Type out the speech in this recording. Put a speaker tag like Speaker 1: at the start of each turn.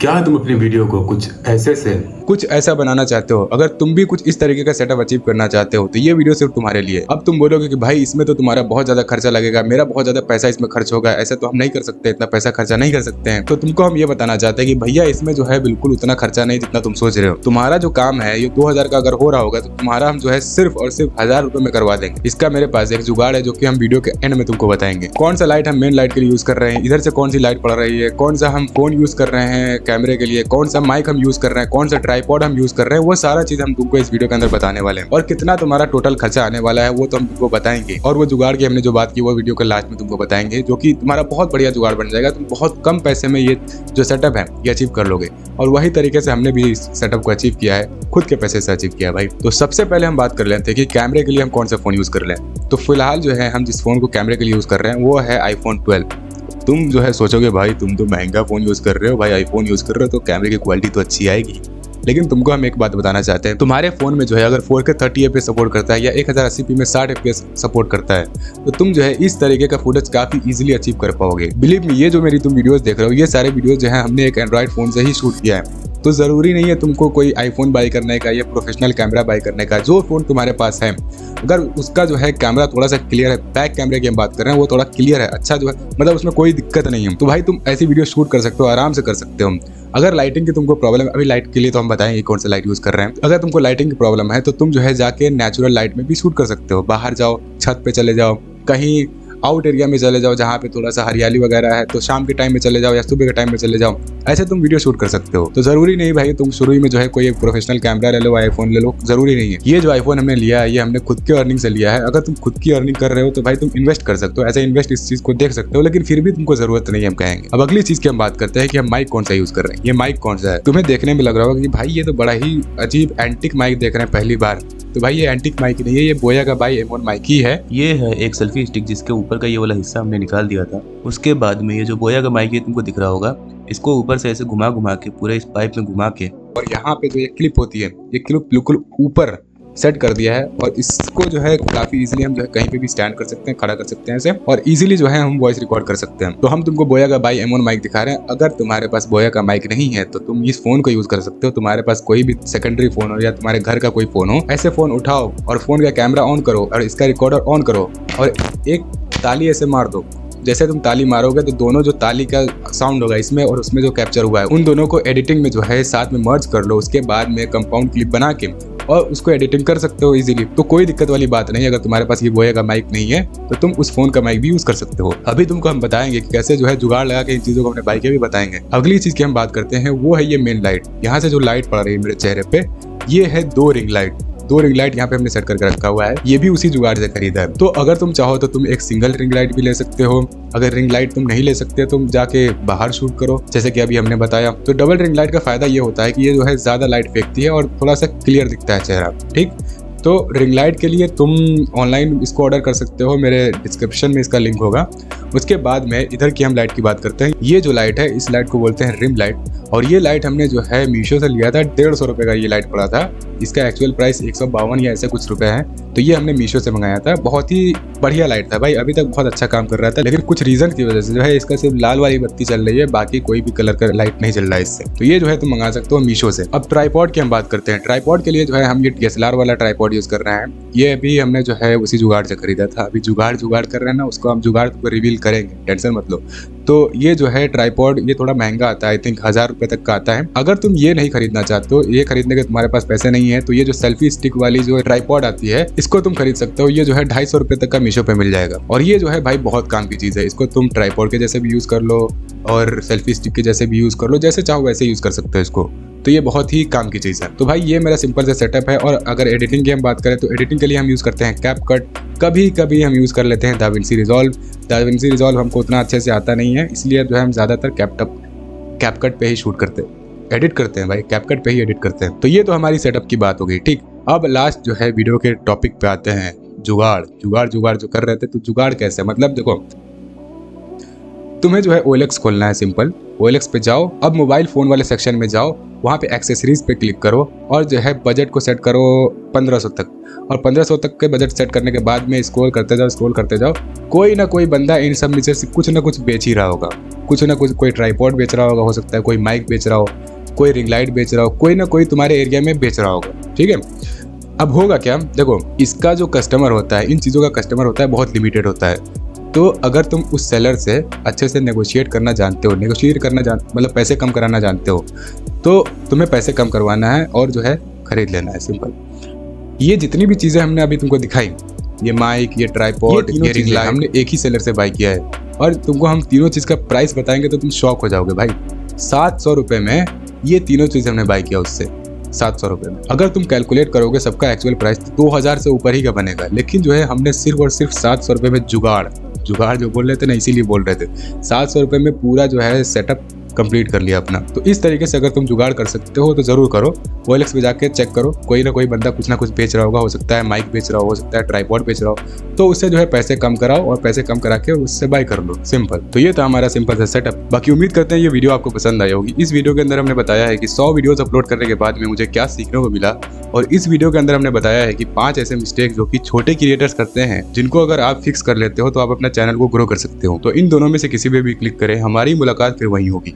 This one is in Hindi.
Speaker 1: क्या तुम अपनी वीडियो को कुछ ऐसा बनाना चाहते हो? अगर तुम भी कुछ इस तरीके का सेटअप अचीव करना चाहते हो तो ये वीडियो सिर्फ तुम्हारे लिए। अब तुम बोलोगे कि भाई इसमें तो तुम्हारा बहुत ज्यादा खर्चा लगेगा, मेरा बहुत ज्यादा पैसा इसमें खर्च होगा, ऐसा तो हम नहीं कर सकते, इतना पैसा खर्चा नहीं कर सकते हैं। तो तुमको हम ये बताना चाहते हैं कि भैया इसमें जो है बिल्कुल उतना खर्चा नहीं जितना तुम सोच रहे हो। तुम्हारा जो काम है ये 2000 का अगर हो रहा होगा तो तुम्हारा हम जो है सिर्फ और सिर्फ 1000 रुपए में करवा देंगे। इसका मेरे पास एक जुगाड़ है जो कि हम वीडियो के एंड में तुमको बताएंगे। कौन सा लाइट हम मेन लाइट के लिए यूज कर रहे हैं, इधर से कौन सी लाइट पड़ रही है, कौन सा हम फोन यूज कर रहे हैं कैमरे के लिए, कौन सा माइक हम यूज कर रहे हैं, कौन सा ट्राइपॉड हम यूज कर रहे हैं, वो सारा चीज हम तुमको इस वीडियो के अंदर बताने वाले हैं। और कितना तुम्हारा टोटल खर्चा आने वाला है वो तो हम तुमको बताएंगे। और वो जुगाड़ की हमने जो बात की वो वीडियो के लास्ट में तुमको बताएंगे, जो कि तुम्हारा बहुत बढ़िया जुगाड़ बन जाएगा। तुम बहुत कम पैसे में ये जो सेटअप है ये अचीव कर लोगे। और वही तरीके से हमने भी इस सेटअप को अचीव किया है, खुद के पैसे से अचीव किया है भाई। तो सबसे पहले हम बात कर लेते हैं कि कैमरे के लिए हम कौन सा फोन यूज कर लें। तो फिलहाल जो है हम जिस फोन को कैमरे के लिए यूज कर रहे हैं वो है iPhone 12। तुम जो है सोचोगे भाई तुम तो महंगा फोन यूज कर रहे हो, भाई आईफोन यूज कर रहे हो तो कैमरे की क्वालिटी तो अच्छी आएगी। लेकिन तुमको हम एक बात बताना चाहते हैं, तुम्हारे फोन में जो है अगर 4K 30 fps सपोर्ट करता है या 1080p में 60 fps सपोर्ट करता है तो तुम जो है इस तरीके का फुटेज काफी इजीली अचीव कर पाओगे। बिलीव मी, ये जो मेरी तुम वीडियोस देख रहे हो ये सारे वीडियोस जो है हमने एक एंड्रॉइड फोन से ही शूट किया है। तो जरूरी नहीं है तुमको कोई आईफोन बाई करने का या प्रोफेशनल कैमरा बाई करने का। जो फोन तुम्हारे पास है अगर उसका जो है कैमरा थोड़ा सा क्लियर है, बैक कैमरे की हम बात कर रहे हैं वो थोड़ा क्लियर है, अच्छा जो है मतलब उसमें कोई दिक्कत नहीं है, तो भाई तुम ऐसी वीडियो शूट कर सकते हो, आराम से कर सकते हो। अगर लाइटिंग की तुमको प्रॉब्लम है, अभी लाइट के लिए तो हम बताएंगे कौन सा लाइट यूज कर रहे हैं। अगर तुमको लाइटिंग की प्रॉब्लम है तो तुम जो है जाके नेचुरल लाइट में भी शूट कर सकते हो। बाहर जाओ, छत पे चले जाओ, कहीं आउट एरिया में चले जाओ जहाँ पे थोड़ा सा हरियाली वगैरह है, तो शाम के टाइम में चले जाओ या सुबह के टाइम में चले जाओ, ऐसे तुम वीडियो शूट कर सकते हो। तो जरूरी नहीं भाई तुम शुरू में जो है कोई एक प्रोफेशनल कैमरा ले लो, आईफोन ले लो, जरूरी नहीं है। ये जो आईफोन हमने लिया है ये हमने खुद की अर्निंग से लिया है। अगर तुम खुद की अर्निंग कर रहे हो तो भाई तुम इन्वेस्ट कर सकते हो, ऐसे इन्वेस्ट इस चीज को देख सकते हो, लेकिन फिर भी तुमको जरूरत नहीं है हम कहेंगे। अब अगली चीज की हम बात करते हैं कि हम माइक कौन सा यूज कर रहे हैं। ये माइक कौन सा है, तुम्हें देखने में लग रहा होगा कि भाई ये तो बड़ा ही अजीब एंटिक माइक देख रहे हैं पहली बार। तो भाई ये एंटिक माइक नहीं है, ये बोया का बाई M1 माइक ही है।
Speaker 2: ये है एक सेल्फी स्टिक जिसके ऊपर का ये वाला हिस्सा हमने निकाल दिया था। उसके बाद में ये जो बोया का माइक है तुमको दिख रहा होगा, इसको ऊपर से ऐसे घुमा घुमा के पूरे इस पाइप में घुमा के
Speaker 1: और यहाँ पे जो ये क्लिप होती है ये क्लिप बिल्कुल ऊपर सेट कर दिया है। और इसको जो है काफी इजीली हम जो है कहीं पे भी स्टैंड कर सकते हैं, खड़ा कर सकते हैं ऐसे, और इजीली जो है हम वॉइस रिकॉर्ड कर सकते हैं। तो हम तुमको बोया का बाई M1 माइक दिखा रहे हैं। अगर तुम्हारे पास बोया का माइक नहीं है तो तुम इस फोन को यूज कर सकते हो। तुम्हारे पास कोई भी सेकेंडरी फोन हो या तुम्हारे घर का कोई फोन हो, ऐसे फोन उठाओ और फोन का कैमरा ऑन करो और इसका रिकॉर्डर ऑन करो और एक ताली ऐसे मार दो। जैसे तुम ताली मारोगे तो दोनों जो ताली का साउंड होगा इसमें और उसमें जो कैप्चर हुआ है उन दोनों को एडिटिंग में जो है साथ में मर्ज कर लो। उसके बाद में कंपाउंड क्लिप बना के और उसको एडिटिंग कर सकते हो इजीली। तो कोई दिक्कत वाली बात नहीं है। अगर तुम्हारे पास ये बोया का माइक नहीं है तो तुम उस फोन का माइक भी यूज कर सकते हो। अभी तुमको हम बताएंगे कि कैसे जो है जुगाड़ लगा के इन चीजों को अपने बाइक के भी बताएंगे। अगली चीज की हम बात करते हैं वो है ये मेन लाइट। यहाँ से जो लाइट पड़ रही है मेरे चेहरे पे ये है 2 रिंग लाइट। 2 रिंग लाइट यहाँ पे हमने सेट करके रखा हुआ है, ये भी उसी जुगाड़ से खरीदा है। तो अगर तुम चाहो तो तुम एक सिंगल रिंग लाइट भी ले सकते हो। अगर रिंग लाइट तुम नहीं ले सकते तुम जाके बाहर शूट करो जैसे कि अभी हमने बताया। तो डबल रिंग लाइट का फायदा ये होता है कि ये जो है ज्यादा लाइट फेंकती है और थोड़ा सा क्लियर दिखता है चेहरा, ठीक। तो रिंग लाइट के लिए तुम ऑनलाइन इसको ऑर्डर कर सकते हो, मेरे डिस्क्रिप्शन में इसका लिंक होगा। उसके बाद में इधर की हम लाइट की बात करते हैं। ये जो लाइट है इस लाइट को बोलते हैं रिम लाइट, और ये लाइट हमने जो है मीशो से लिया था। 150 रुपये का ये लाइट पड़ा था। इसका एक्चुअल प्राइस 152 या ऐसे कुछ रुपए है। तो ये हमने मीशो से मंगाया था। बहुत ही बढ़िया लाइट था भाई, अभी तक बहुत अच्छा काम कर रहा था, लेकिन कुछ रीजन की वजह से जो है इसका सिर्फ लाल वाली बत्ती चल रही है, बाकी कोई भी कलर का लाइट नहीं चल रहा है इससे। तो ये जो है तुम मंगा सकते हो मीशो से। अब ट्राइपॉड की हम बात करते हैं। ट्राइपॉड के लिए जो है हम ये DSLR वाला ट्राइपॉड यूज कर रहे हैं। ये भी हमने जो है उसी जुगाड़ से खरीदा था। अभी जुगाड़ कर रहे हैं ना, उसको हम जुगाड़ को रिवील करेंगे, टेंशन मत लो। तो ये जो है ट्राइपॉड ये थोड़ा महंगा आता है, आई थिंक 1000 रुपए तक का आता है। अगर तुम ये नहीं खरीदना चाहते हो, ये खरीदने के तुम्हारे पास पैसे नहीं है, तो ये जो सेल्फी स्टिक वाली जो ट्राइपॉड आती है इसको तुम खरीद सकते हो। ये जो है 250 रुपए तक का मीशो पे मिल जाएगा। और ये जो है भाई बहुत काम की चीज है। इसको तुम ट्राइपॉड के जैसे भी यूज कर लो और सेल्फी स्टिक के जैसे भी यूज कर लो, जैसे चाहो वैसे यूज कर सकते हो इसको। तो ये बहुत ही काम की चीज़ है। तो भाई ये मेरा सिंपल सा सेटअप है। और अगर एडिटिंग की हम बात करें तो एडिटिंग के लिए हम यूज़ करते हैं कैपकट, कभी कभी हम यूज़ कर लेते हैं दाविंसी रिजॉल्व। दाविंसी रिजॉल्व हमको उतना अच्छे से आता नहीं है, इसलिए जो है हम ज़्यादातर कैपकट पे ही शूट करते हैं, एडिट करते हैं भाई, कैपकट पे ही एडिट करते हैं। तो ये तो हमारी सेटअप की बात हो गई, ठीक। अब लास्ट जो है वीडियो के टॉपिक पे आते हैं, जुगाड़ जो कर रहे थे। तो जुगाड़ कैसे, मतलब देखो तुम्हें जो है OLX खोलना है। सिंपल OLX पे जाओ, अब मोबाइल फ़ोन वाले सेक्शन में जाओ, वहाँ पे एक्सेसरीज पे क्लिक करो और जो है बजट को सेट करो 1500 तक। और 1500 तक के बजट सेट करने के बाद में स्क्रॉल करते जाओ, कोई ना कोई बंदा इन सब नीचे से कुछ ना कुछ बेच ही रहा होगा। कुछ ना कुछ, कोई ट्राइपॉड बेच रहा होगा, हो सकता है कोई माइक बेच रहा हो, कोई रिंग लाइट बेच रहा हो, कोई ना कोई तुम्हारे एरिया में बेच रहा होगा, ठीक है। अब होगा क्या, देखो इसका जो कस्टमर होता है, इन चीज़ों का कस्टमर होता है, बहुत लिमिटेड होता है। तो अगर तुम उस सेलर से अच्छे से नेगोशिएट करना जानते हो, मतलब पैसे कम कराना जानते हो, तो तुम्हें पैसे कम करवाना है और जो है खरीद लेना है, सिंपल। ये जितनी भी चीज़ें हमने अभी तुमको दिखाई, ये माइक, ये ट्राइपॉड, ये रिंग लाइट, हमने एक ही सेलर से बाय किया है। और तुमको हम तीनों चीज़ का प्राइस बताएंगे तो तुम शॉक हो जाओगे भाई। 700 रुपये में ये तीनों चीज़ हमने बाय किया उससे, 700 रुपये में। अगर तुम कैलकुलेट करोगे सबका एक्चुअल प्राइस तो 2000 से ऊपर ही का बनेगा। लेकिन जो है हमने सिर्फ और सिर्फ 700 रुपये में जुगाड़ जो बोल रहे थे ना, इसीलिए बोल रहे थे, 700 रुपये में पूरा जो है सेटअप कंप्लीट कर लिया अपना। तो इस तरीके से अगर तुम जुगाड़ कर सकते हो तो जरूर करो। OLX पे जाके चेक करो, कोई ना कोई बंदा कुछ ना कुछ बेच रहा होगा, हो सकता है माइक बेच रहा हो सकता है ट्राइपॉड बेच रहा हो, तो उससे जो है पैसे कम कराओ और पैसे कम करा के उससे बाय कर लो, सिंपल। तो ये था हमारा सिंपल सा सेटअप। बाकी उम्मीद करते हैं ये वीडियो आपको पसंद आई होगी। इस वीडियो के अंदर हमने बताया है कि 100 वीडियोस अपलोड करने के बाद में मुझे क्या सीखने को मिला, और इस वीडियो के अंदर हमने बताया है कि 5 ऐसे मिस्टेक जो कि छोटे क्रिएटर्स करते हैं, जिनको अगर आप फिक्स कर लेते हो तो आप अपना चैनल को ग्रो कर सकते हो। तो इन दोनों में से किसी पे भी क्लिक करें, हमारी मुलाकात फिर वहीं होगी।